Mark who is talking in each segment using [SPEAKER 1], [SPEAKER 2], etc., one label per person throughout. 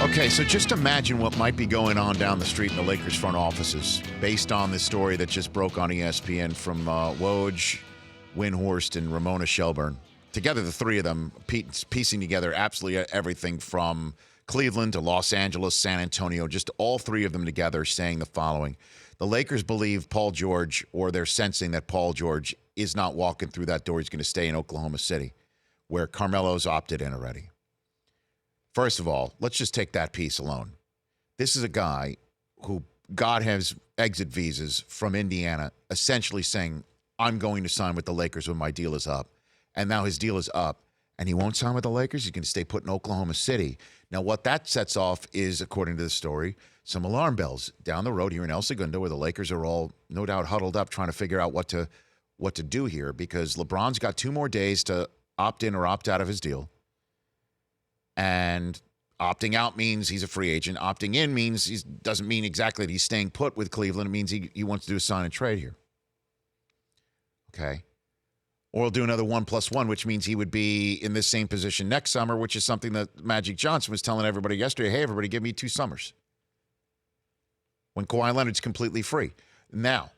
[SPEAKER 1] Okay, so just imagine what might be going on down the street in the Lakers front offices based on this story that just broke on ESPN from Woj, Windhorst, and Ramona Shelburne. Together, the three of them piecing together absolutely everything from Cleveland to Los Angeles, San Antonio, just all three of them together saying the following. The Lakers believe Paul George, or they're sensing that Paul George is not walking through that door. He's going to stay in Oklahoma City, where Carmelo's opted in already. First of all, let's just take that piece alone. This is a guy who got his exit visas from Indiana, essentially saying, I'm going to sign with the Lakers when my deal is up. And now his deal is up, and he won't sign with the Lakers. He's going to stay put in Oklahoma City. Now, what that sets off is, according to the story, some alarm bells down the road here in El Segundo, where the Lakers are all, no doubt, huddled up trying to figure out what to do here, because LeBron's got 2 more days to opt in or opt out of his deal. And opting out means he's a free agent. Opting in means he doesn't mean exactly that he's staying put with Cleveland. It means he wants to do a sign and trade here. Okay. Or he'll do another 1+1, which means he would be in this same position next summer, which is something that Magic Johnson was telling everybody yesterday. Hey, everybody, give me 2 summers. When Kawhi Leonard's completely free. Now,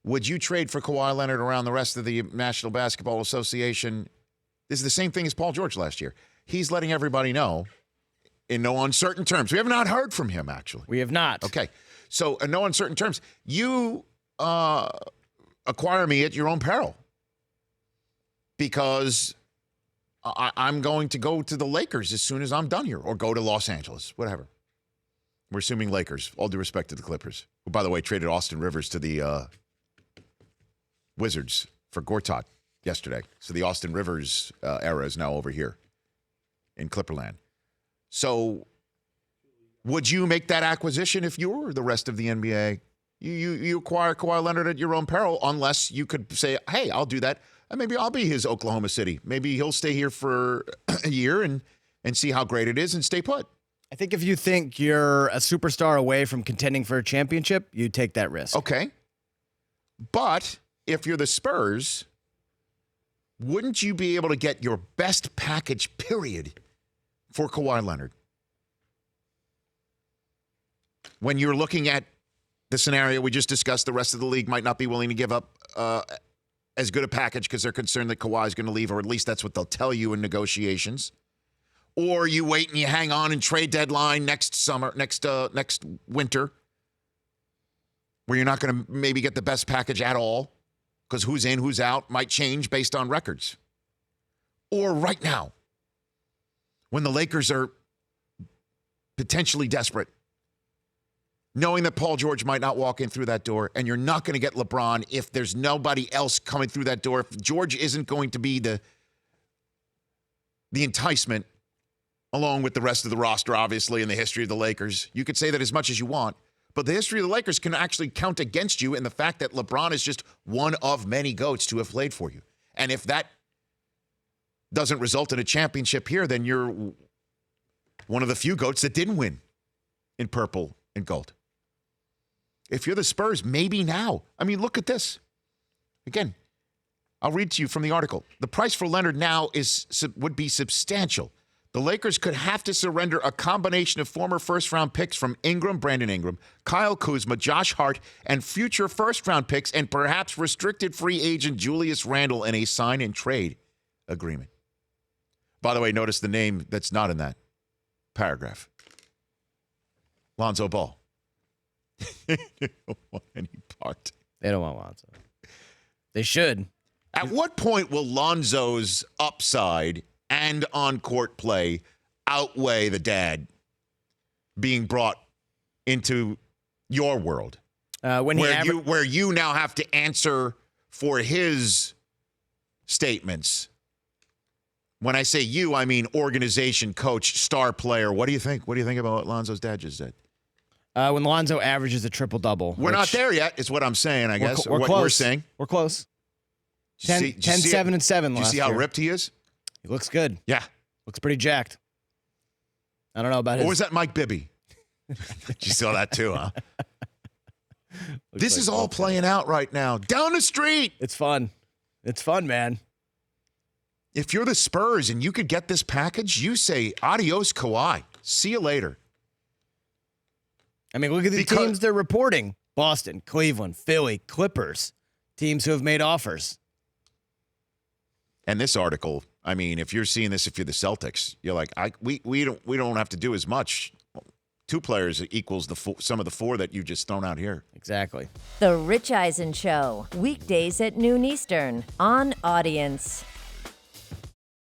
[SPEAKER 1] would you trade for Kawhi Leonard around the rest of the National Basketball Association? This is the same thing as Paul George last year. He's letting everybody know in no uncertain terms. We have not heard from him, actually.
[SPEAKER 2] We have not.
[SPEAKER 1] Okay. So in no uncertain terms, you acquire me at your own peril, because I'm going to go to the Lakers as soon as I'm done here, or go to Los Angeles, whatever. We're assuming Lakers, all due respect to the Clippers, who, by the way, traded Austin Rivers to the Wizards for Gortat yesterday. So the Austin Rivers era is now over here in Clipperland. So would you make that acquisition if you were the rest of the NBA? You acquire Kawhi Leonard at your own peril, unless you could say, hey, I'll do that. And maybe I'll be his Oklahoma City. Maybe he'll stay here for a year and see how great it is and stay put.
[SPEAKER 2] I think if you think you're a superstar away from contending for a championship, you take that risk.
[SPEAKER 1] Okay. But if you're the Spurs, wouldn't you be able to get your best package, period, for Kawhi Leonard? When you're looking at the scenario we just discussed, the rest of the league might not be willing to give up as good a package because they're concerned that Kawhi is going to leave, or at least that's what they'll tell you in negotiations. Or you wait and you hang on and trade deadline next winter, where you're not going to maybe get the best package at all, because who's in, who's out might change based on records. Or right now, when the Lakers are potentially desperate, knowing that Paul George might not walk in through that door, and you're not going to get LeBron if there's nobody else coming through that door. If George isn't going to be the enticement, along with the rest of the roster, obviously, in the history of the Lakers. You could say that as much as you want, but the history of the Lakers can actually count against you in the fact that LeBron is just one of many GOATs to have played for you. And if that doesn't result in a championship here, then you're one of the few GOATs that didn't win in purple and gold. If you're the Spurs, maybe now. I mean, look at this. Again, I'll read to you from the article. The price for Leonard now would be substantial. The Lakers could have to surrender a combination of former first-round picks from Brandon Ingram, Kyle Kuzma, Josh Hart, and future first-round picks, and perhaps restricted free agent Julius Randle in a sign-and-trade agreement. By the way, notice the name that's not in that paragraph. Lonzo Ball. They don't want any part.
[SPEAKER 2] They don't want Lonzo. They should.
[SPEAKER 1] At what point will Lonzo's upside and on-court play outweigh the dad being brought into your world? Where you now have to answer for his statements. When I say you, I mean organization, coach, star player. What do you think? What do you think about what Lonzo's dad just said?
[SPEAKER 2] When Lonzo averages a triple-double.
[SPEAKER 1] We're not there yet, is what I'm saying, I guess.
[SPEAKER 2] We're
[SPEAKER 1] what
[SPEAKER 2] close.
[SPEAKER 1] we're saying.
[SPEAKER 2] We're close. 10, 7, and 7 last year.
[SPEAKER 1] Do you see how ripped he is?
[SPEAKER 2] He looks good.
[SPEAKER 1] Yeah.
[SPEAKER 2] Looks pretty jacked. I don't know about his...
[SPEAKER 1] Or was that Mike Bibby? You saw that too, huh? This
[SPEAKER 2] like
[SPEAKER 1] is all playing out right now. Down the street.
[SPEAKER 2] It's fun. It's fun, man.
[SPEAKER 1] If you're the Spurs and you could get this package, you say, adios, Kawhi. See you later.
[SPEAKER 2] I mean, look at the teams they're reporting. Boston, Cleveland, Philly, Clippers. Teams who have made offers.
[SPEAKER 1] And this article, I mean, if you're seeing this, if you're the Celtics, you're like, we don't have to do as much. 2 players equals the some of the 4 that you just thrown out here.
[SPEAKER 2] Exactly.
[SPEAKER 3] The Rich Eisen Show, weekdays at noon Eastern on Audience.